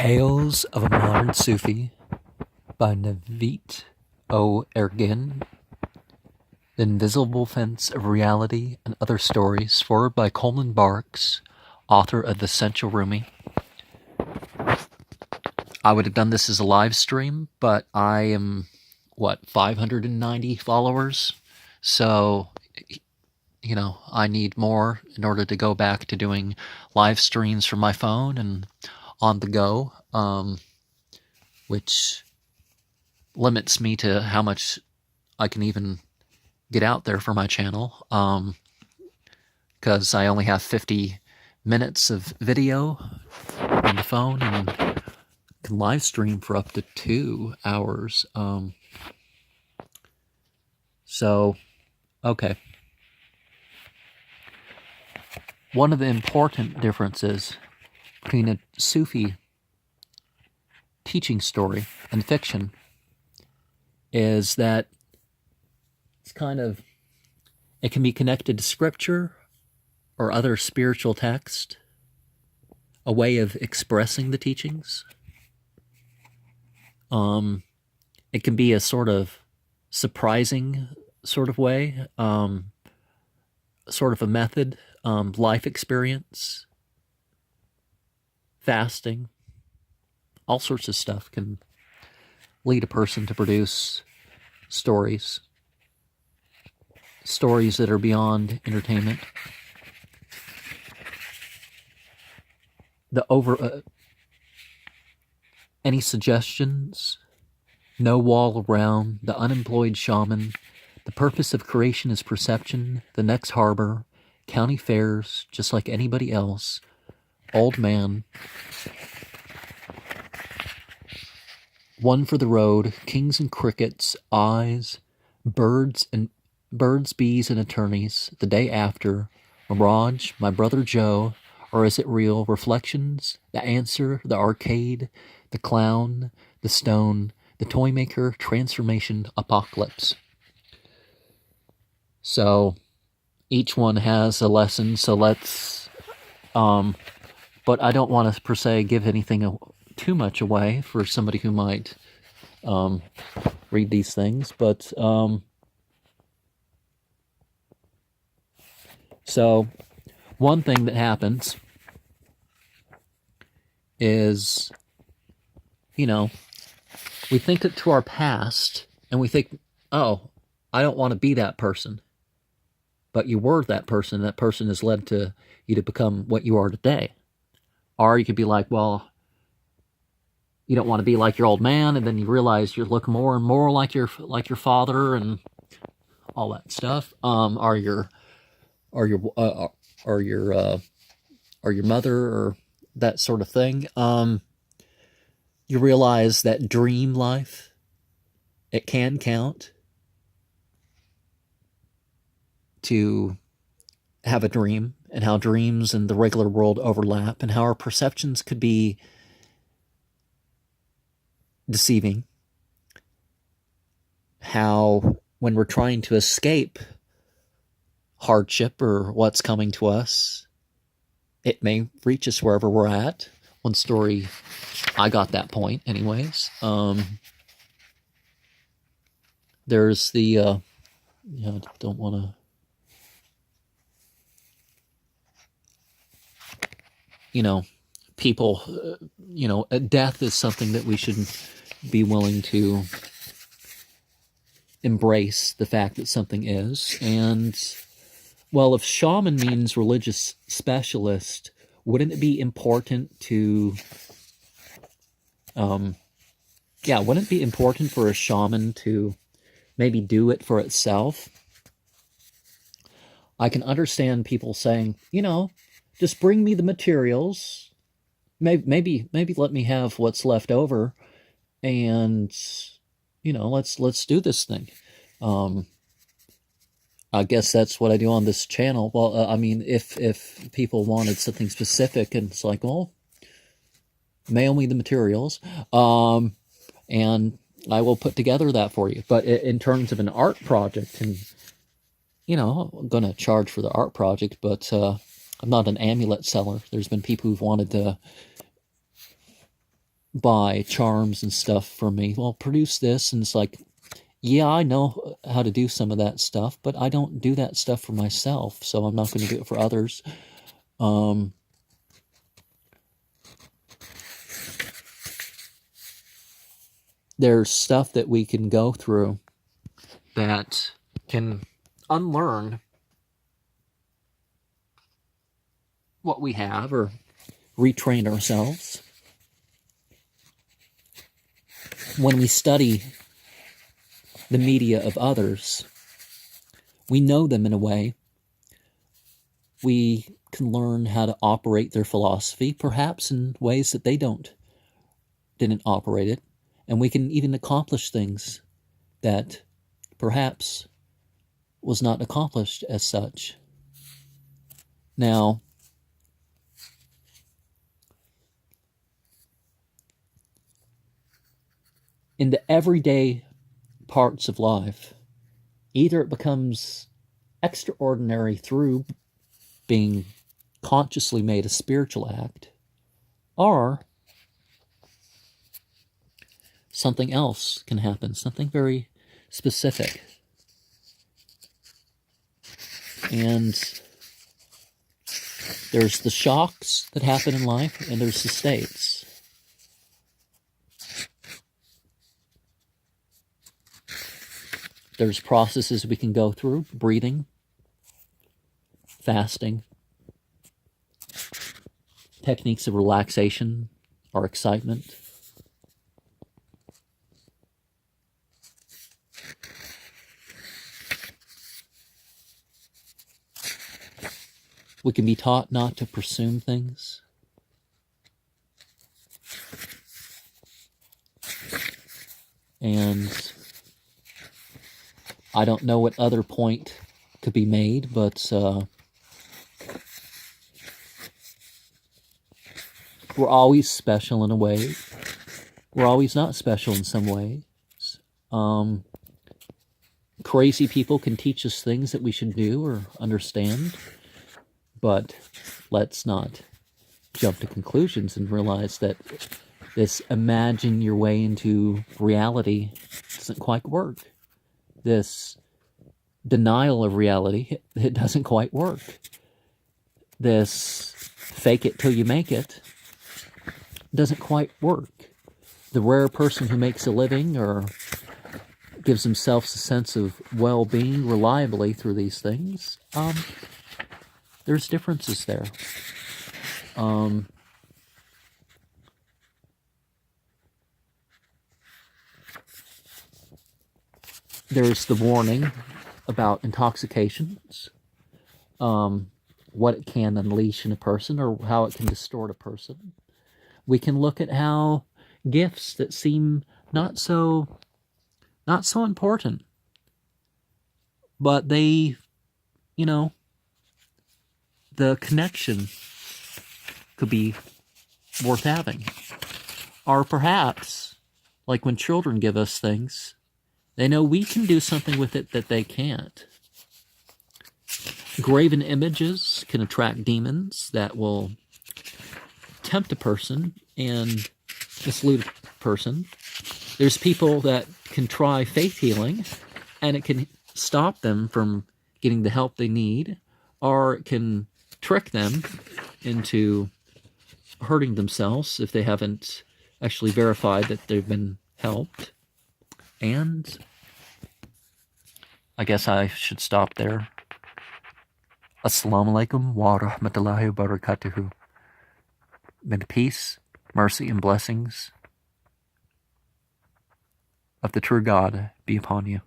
Tales of a Modern Sufi by Nevit Ergin. The Invisible Fence of Reality and Other Stories, foreword by Coleman, author of The Essential Rumi. I would have done this as a live stream, but I am, 590 followers? So, I need more in order to go back to doing live streams from my phone and on the go, which limits me to how much I can even get out there for my channel, because I only have 50 minutes of video on the phone and can live stream for up to 2 hours. Okay. One of the important differences between a Sufi teaching story and fiction is that it can be connected to scripture or other spiritual text, a way of expressing the teachings. It can be a sort of surprising sort of way, sort of a method, life experience, fasting, all sorts of stuff can lead a person to produce stories that are beyond entertainment. Any suggestions? No wall around, the unemployed shaman, the purpose of creation is perception, the next harbor, county fairs, just like anybody else, old man, one for the road, kings and crickets, eyes, birds, bees, and attorneys, the day after, mirage, my brother Joe, or is it real, reflections, the answer, the arcade, the clown, the stone, the toy maker, transformation, apocalypse. So each one has a lesson, so let's, but I don't want to per se give anything too much away for somebody who might read these things, but so one thing that happens is, we think to our past and we think, oh, I don't want to be that person. But you were that person. That person has led to you to become what you are today. Or you could be like, well, you don't want to be like your old man, and then you realize you look more and more like your father and all that stuff. Or your mother, or that sort of thing. You realize that dream life, it can count to have a dream, and how dreams and the regular world overlap, and how our perceptions could be deceiving. How when we're trying to escape hardship or what's coming to us, it may reach us wherever we're at. One story, I got that point anyways. There's the, I don't want to, people, death is something that we should be willing to embrace the fact that something is. And, well, if shaman means religious specialist, wouldn't it be important to, wouldn't it be important for a shaman to maybe do it for itself? I can understand people saying, just bring me the materials. Maybe let me have what's left over, and let's do this thing. I guess that's what I do on this channel. Well, if people wanted something specific, and it's like, well, mail me the materials, and I will put together that for you. But in terms of an art project, and I'm going to charge for the art project, but I'm not an amulet seller. There's been people who've wanted to buy charms and stuff from me. Well, produce this, and it's like, yeah, I know how to do some of that stuff, but I don't do that stuff for myself, so I'm not going to do it for others. There's stuff that we can go through that can unlearn what we have or retrain ourselves. When we study the media of others, we know them in a way. We can learn how to operate their philosophy, perhaps in ways that they didn't operate it. And we can even accomplish things that perhaps was not accomplished as such. Now, in the everyday parts of life, either it becomes extraordinary through being consciously made a spiritual act, or something else can happen, something very specific. And there's the shocks that happen in life, and there's the states. There's processes we can go through, breathing, fasting, techniques of relaxation or excitement. We can be taught not to presume things. And I don't know what other point could be made, but we're always special in a way. We're always not special in some ways. Crazy people can teach us things that we should do or understand, but let's not jump to conclusions and realize that this imagine your way into reality doesn't quite work. This denial of reality, it doesn't quite work. This fake it till you make it doesn't quite work. The rare person who makes a living or gives himself a sense of well-being reliably through these things, there's differences there. There's the warning about intoxications, what it can unleash in a person or how it can distort a person. We can look at how gifts that seem not so important, but they, the connection could be worth having. Or perhaps, like when children give us things, they know we can do something with it that they can't. Graven images can attract demons that will tempt a person and mislead a person. There's people that can try faith healing, and it can stop them from getting the help they need, or it can trick them into hurting themselves if they haven't actually verified that they've been helped. And I guess I should stop there. Assalamu alaikum wa rahmatullahi wa barakatuhu. May the peace, mercy, and blessings of the true God be upon you.